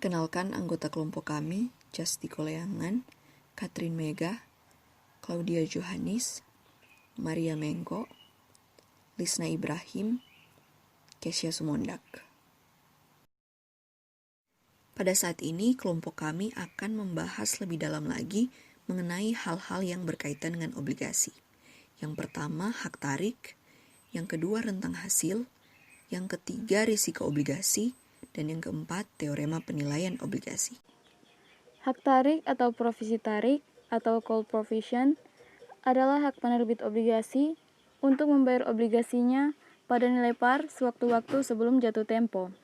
Perkenalkan anggota kelompok kami, Justiko Leangan, Katrin Mega, Claudia Johanis, Maria Mengko, Lisna Ibrahim, Kesya Sumondak. Pada saat ini, kelompok kami akan membahas lebih dalam lagi mengenai hal-hal yang berkaitan dengan obligasi. Yang pertama, hak tarik. Yang kedua, rentang hasil. Yang ketiga, risiko obligasi. Dan yang keempat, teorema penilaian obligasi. Hak tarik atau provisi tarik atau call provision adalah hak penerbit obligasi untuk membayar obligasinya pada nilai par sewaktu-waktu sebelum jatuh tempo.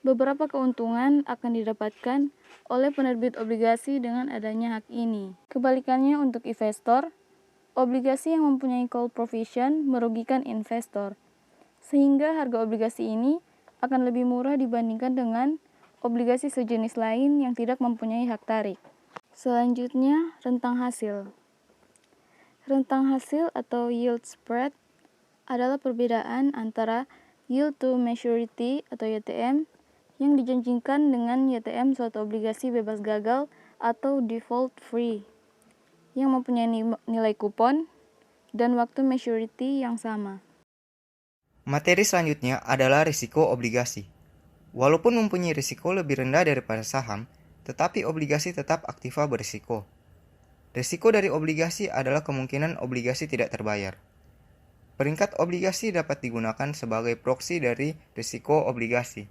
Beberapa keuntungan akan didapatkan oleh penerbit obligasi dengan adanya hak ini. Kebalikannya untuk investor, obligasi yang mempunyai call provision merugikan investor, sehingga harga obligasi ini akan lebih murah dibandingkan dengan obligasi sejenis lain yang tidak mempunyai hak tarik. Selanjutnya, rentang hasil. Rentang hasil atau yield spread adalah perbedaan antara yield to maturity atau YTM yang dijanjikan dengan YTM suatu obligasi bebas gagal atau default free yang mempunyai nilai kupon dan waktu maturity yang sama. Materi selanjutnya adalah risiko obligasi. Walaupun mempunyai risiko lebih rendah daripada saham, tetapi obligasi tetap aktiva berisiko. Risiko dari obligasi adalah kemungkinan obligasi tidak terbayar. Peringkat obligasi dapat digunakan sebagai proksi dari risiko obligasi.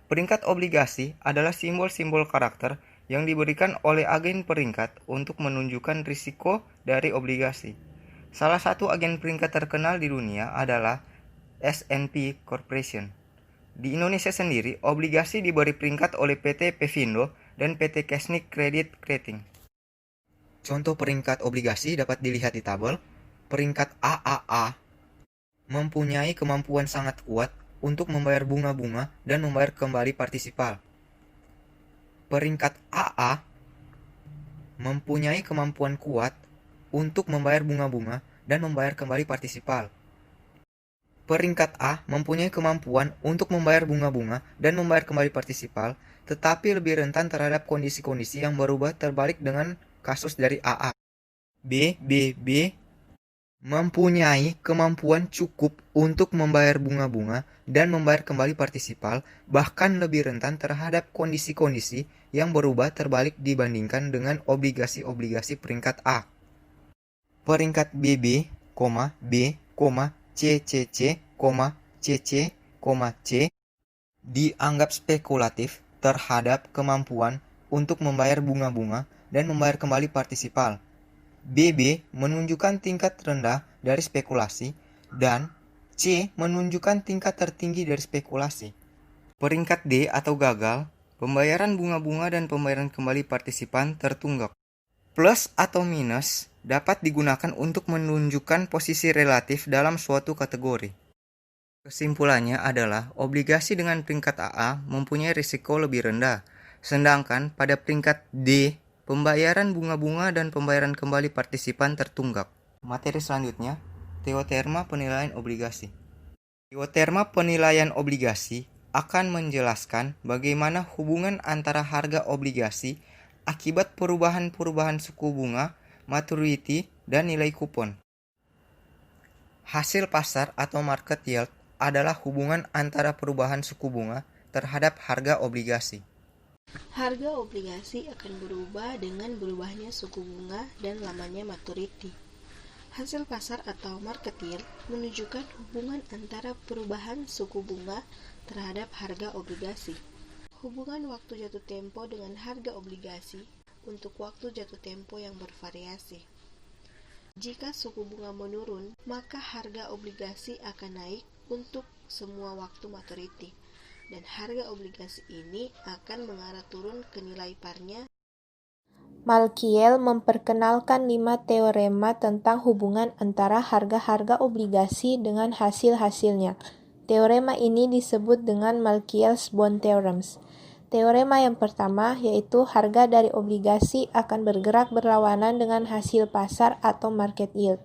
Peringkat obligasi adalah simbol-simbol karakter yang diberikan oleh agen peringkat untuk menunjukkan risiko dari obligasi. Salah satu agen peringkat terkenal di dunia adalah S&P Corporation. Di Indonesia sendiri, obligasi diberi peringkat oleh PT Pevindo dan PT Kesnik Credit Rating. Contoh peringkat obligasi dapat dilihat di tabel. Peringkat AAA mempunyai kemampuan sangat kuat untuk membayar bunga-bunga dan membayar kembali partisipal. Peringkat AA mempunyai kemampuan kuat untuk membayar bunga-bunga dan membayar kembali partisipal. Peringkat A mempunyai kemampuan untuk membayar bunga-bunga dan membayar kembali partisipal, tetapi lebih rentan terhadap kondisi-kondisi yang berubah terbalik dengan kasus dari AA. BBB mempunyai kemampuan cukup untuk membayar bunga-bunga dan membayar kembali partisipal, bahkan lebih rentan terhadap kondisi-kondisi yang berubah terbalik dibandingkan dengan obligasi-obligasi peringkat A. Peringkat BB, B, CCC, CC, C dianggap spekulatif terhadap kemampuan untuk membayar bunga-bunga dan membayar kembali partisipal. BB menunjukkan tingkat rendah dari spekulasi dan C menunjukkan tingkat tertinggi dari spekulasi. Peringkat D atau gagal, pembayaran bunga-bunga dan pembayaran kembali partisipan tertunggak. Plus atau minus dapat digunakan untuk menunjukkan posisi relatif dalam suatu kategori. Kesimpulannya adalah obligasi dengan peringkat AA mempunyai risiko lebih rendah, sedangkan pada peringkat D pembayaran bunga-bunga dan pembayaran kembali partisipan tertunggak. Materi selanjutnya, teorema penilaian obligasi. Teorema penilaian obligasi akan menjelaskan bagaimana hubungan antara harga obligasi akibat perubahan-perubahan suku bunga, maturity, dan nilai kupon. Hasil pasar atau market yield adalah hubungan antara perubahan suku bunga terhadap harga obligasi. Harga obligasi akan berubah dengan berubahnya suku bunga dan lamanya maturity. Hasil pasar atau market yield menunjukkan hubungan antara perubahan suku bunga terhadap harga obligasi. Hubungan waktu jatuh tempo dengan harga obligasi untuk waktu jatuh tempo yang bervariasi. Jika suku bunga menurun, maka harga obligasi akan naik untuk semua waktu maturity. Dan harga obligasi ini akan mengarah turun ke nilai parnya. Malkiel memperkenalkan 5 teorema tentang hubungan antara harga-harga obligasi dengan hasil-hasilnya. Teorema ini disebut dengan Malkiel's Bond Theorems. Teorema yang pertama yaitu harga dari obligasi akan bergerak berlawanan dengan hasil pasar atau market yield.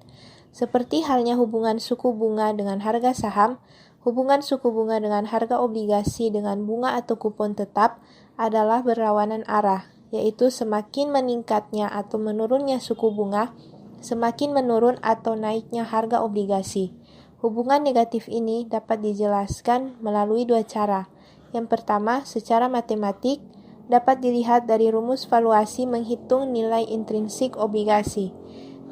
Seperti halnya hubungan suku bunga dengan harga saham, Hubungan suku bunga dengan harga obligasi dengan bunga atau kupon tetap adalah berlawanan arah, yaitu semakin meningkatnya atau menurunnya suku bunga, semakin menurun atau naiknya harga obligasi. Hubungan negatif ini dapat dijelaskan melalui dua cara. Yang pertama, secara matematik, dapat dilihat dari rumus valuasi menghitung nilai intrinsik obligasi.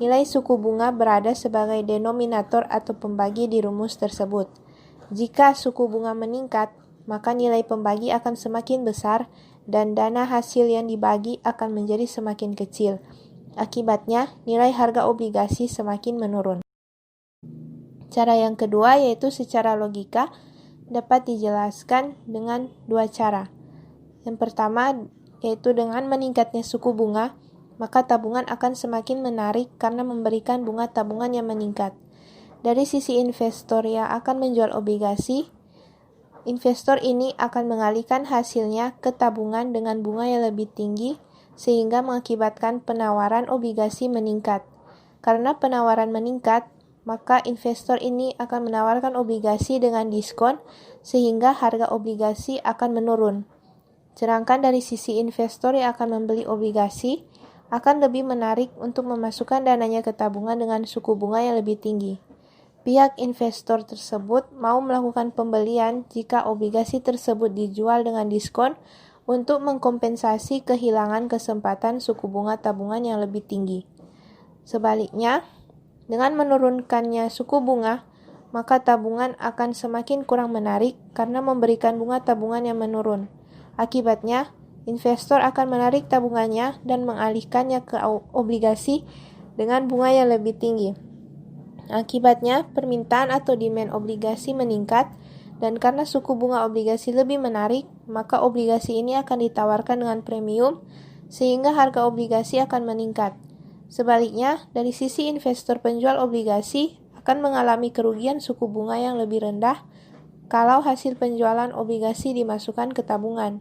Nilai suku bunga berada sebagai denominator atau pembagi di rumus tersebut. Jika suku bunga meningkat, maka nilai pembagi akan semakin besar dan dana hasil yang dibagi akan menjadi semakin kecil. Akibatnya, nilai harga obligasi semakin menurun. Cara yang kedua yaitu secara logika dapat dijelaskan dengan dua cara. Yang pertama yaitu dengan meningkatnya suku bunga, maka tabungan akan semakin menarik karena memberikan bunga tabungan yang meningkat. Dari sisi investor yang akan menjual obligasi, investor ini akan mengalihkan hasilnya ke tabungan dengan bunga yang lebih tinggi sehingga mengakibatkan penawaran obligasi meningkat. Karena penawaran meningkat, maka investor ini akan menawarkan obligasi dengan diskon sehingga harga obligasi akan menurun. Sedangkan dari sisi investor yang akan membeli obligasi, akan lebih menarik untuk memasukkan dananya ke tabungan dengan suku bunga yang lebih tinggi. Pihak investor tersebut mau melakukan pembelian jika obligasi tersebut dijual dengan diskon untuk mengkompensasi kehilangan kesempatan suku bunga tabungan yang lebih tinggi. Sebaliknya, dengan menurunkannya suku bunga, maka tabungan akan semakin kurang menarik karena memberikan bunga tabungan yang menurun. Akibatnya, investor akan menarik tabungannya dan mengalihkannya ke obligasi dengan bunga yang lebih tinggi. Akibatnya, permintaan atau demand obligasi meningkat, dan karena suku bunga obligasi lebih menarik, maka obligasi ini akan ditawarkan dengan premium, sehingga harga obligasi akan meningkat. Sebaliknya, dari sisi investor penjual obligasi akan mengalami kerugian suku bunga yang lebih rendah kalau hasil penjualan obligasi dimasukkan ke tabungan.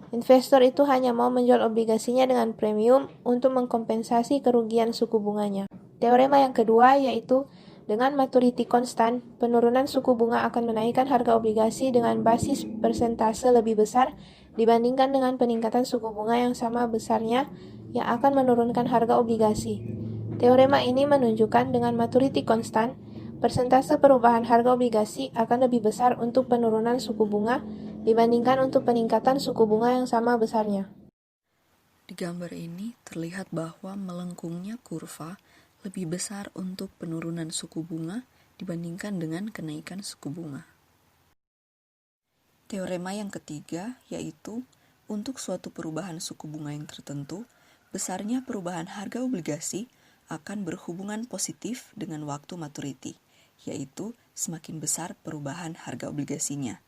Investor itu hanya mau menjual obligasinya dengan premium untuk mengkompensasi kerugian suku bunganya. Teorema yang kedua yaitu dengan maturity constant, penurunan suku bunga akan menaikkan harga obligasi dengan basis persentase lebih besar dibandingkan dengan peningkatan suku bunga yang sama besarnya yang akan menurunkan harga obligasi. Teorema ini menunjukkan dengan maturity constant, persentase perubahan harga obligasi akan lebih besar untuk penurunan suku bunga dibandingkan untuk peningkatan suku bunga yang sama besarnya. Di gambar ini terlihat bahwa melengkungnya kurva lebih besar untuk penurunan suku bunga dibandingkan dengan kenaikan suku bunga. Teorema yang ketiga yaitu untuk suatu perubahan suku bunga yang tertentu, besarnya perubahan harga obligasi akan berhubungan positif dengan waktu maturity, yaitu semakin besar perubahan harga obligasinya.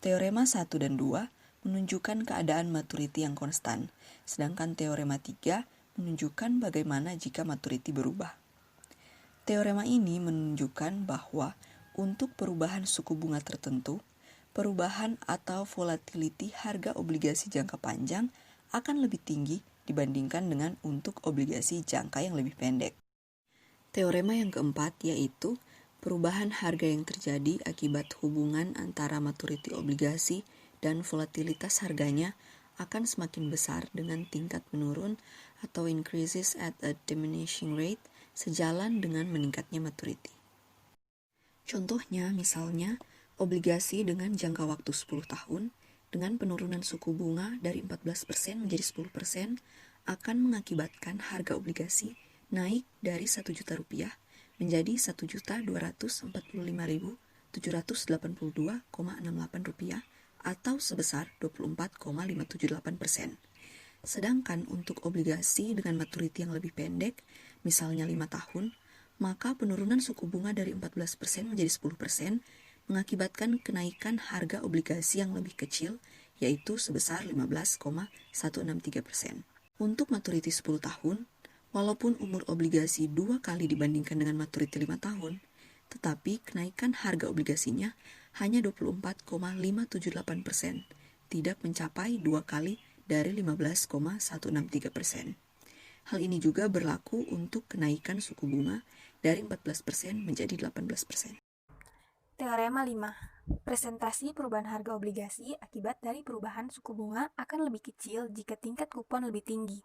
Teorema 1 dan 2 menunjukkan keadaan maturity yang konstan, sedangkan teorema 3 menunjukkan bagaimana jika maturity berubah. Teorema ini menunjukkan bahwa untuk perubahan suku bunga tertentu, perubahan atau volatility harga obligasi jangka panjang akan lebih tinggi dibandingkan dengan untuk obligasi jangka yang lebih pendek. Teorema yang keempat yaitu perubahan harga yang terjadi akibat hubungan antara maturity obligasi dan volatilitas harganya akan semakin besar dengan tingkat menurun atau increases at a diminishing rate sejalan dengan meningkatnya maturity. Contohnya misalnya obligasi dengan jangka waktu 10 tahun dengan penurunan suku bunga dari 14% menjadi 10% akan mengakibatkan harga obligasi naik dari Rp1.000.000 menjadi Rp1.244.782,68 atau sebesar 24,578%. Sedangkan untuk obligasi dengan maturity yang lebih pendek, misalnya 5 tahun, maka penurunan suku bunga dari 14% menjadi 10% mengakibatkan kenaikan harga obligasi yang lebih kecil, yaitu sebesar 15,163%. Untuk maturity 10 tahun, walaupun umur obligasi 2 kali dibandingkan dengan maturity 5 tahun, tetapi kenaikan harga obligasinya hanya 24,578%, tidak mencapai 2 kali dari 15,163%. Hal ini juga berlaku untuk kenaikan suku bunga dari 14% menjadi 18%. Teorema 5. Presentasi perubahan harga obligasi akibat dari perubahan suku bunga akan lebih kecil jika tingkat kupon lebih tinggi.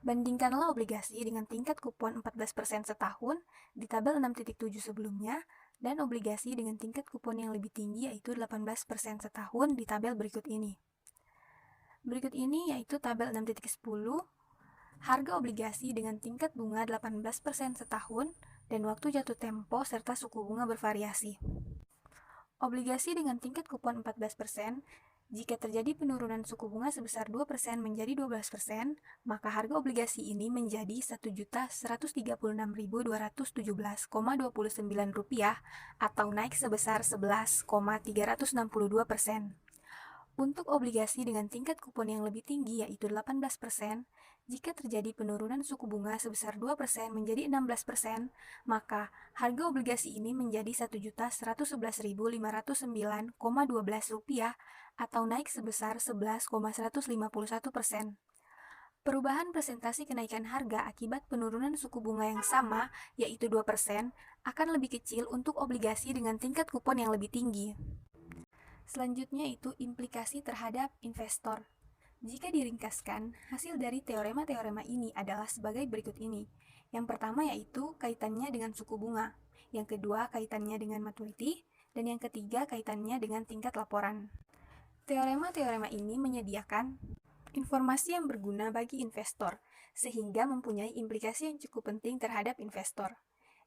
Bandingkanlah obligasi dengan tingkat kupon 14% setahun di tabel 6.7 sebelumnya dan obligasi dengan tingkat kupon yang lebih tinggi yaitu 18% setahun di tabel berikut ini. Berikut ini yaitu tabel 6.10, harga obligasi dengan tingkat bunga 18% setahun dan waktu jatuh tempo serta suku bunga bervariasi. Obligasi dengan tingkat kupon 14%, jika terjadi penurunan suku bunga sebesar 2% menjadi 12%, maka harga obligasi ini menjadi Rp1.136.217,29 atau naik sebesar 11,362%. Untuk obligasi dengan tingkat kupon yang lebih tinggi yaitu 18%, jika terjadi penurunan suku bunga sebesar 2% menjadi 16%, maka harga obligasi ini menjadi Rp1.111.509,12 atau naik sebesar 11,151%. Perubahan presentasi kenaikan harga akibat penurunan suku bunga yang sama, yaitu 2%, akan lebih kecil untuk obligasi dengan tingkat kupon yang lebih tinggi. Selanjutnya itu implikasi terhadap investor. Jika diringkaskan, hasil dari teorema-teorema ini adalah sebagai berikut ini. Yang pertama yaitu kaitannya dengan suku bunga, yang kedua kaitannya dengan maturity, dan yang ketiga kaitannya dengan tingkat laporan. Teorema-teorema ini menyediakan informasi yang berguna bagi investor, sehingga mempunyai implikasi yang cukup penting terhadap investor.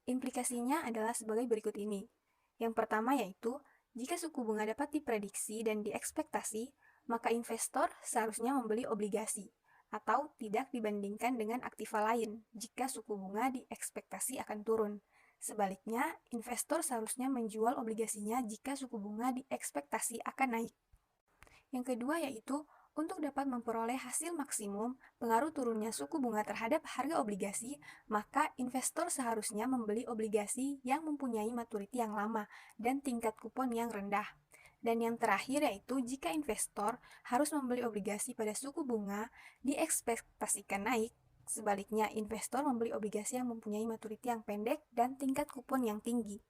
Implikasinya adalah sebagai berikut ini. Yang pertama yaitu, jika suku bunga dapat diprediksi dan diekspektasi, maka investor seharusnya membeli obligasi, atau tidak dibandingkan dengan aktiva lain jika suku bunga diekspektasi akan turun. Sebaliknya, investor seharusnya menjual obligasinya jika suku bunga diekspektasi akan naik. Yang kedua yaitu, untuk dapat memperoleh hasil maksimum pengaruh turunnya suku bunga terhadap harga obligasi, maka investor seharusnya membeli obligasi yang mempunyai maturity yang lama dan tingkat kupon yang rendah. Dan yang terakhir yaitu jika investor harus membeli obligasi pada suku bunga diekspektasikan naik, sebaliknya investor membeli obligasi yang mempunyai maturity yang pendek dan tingkat kupon yang tinggi.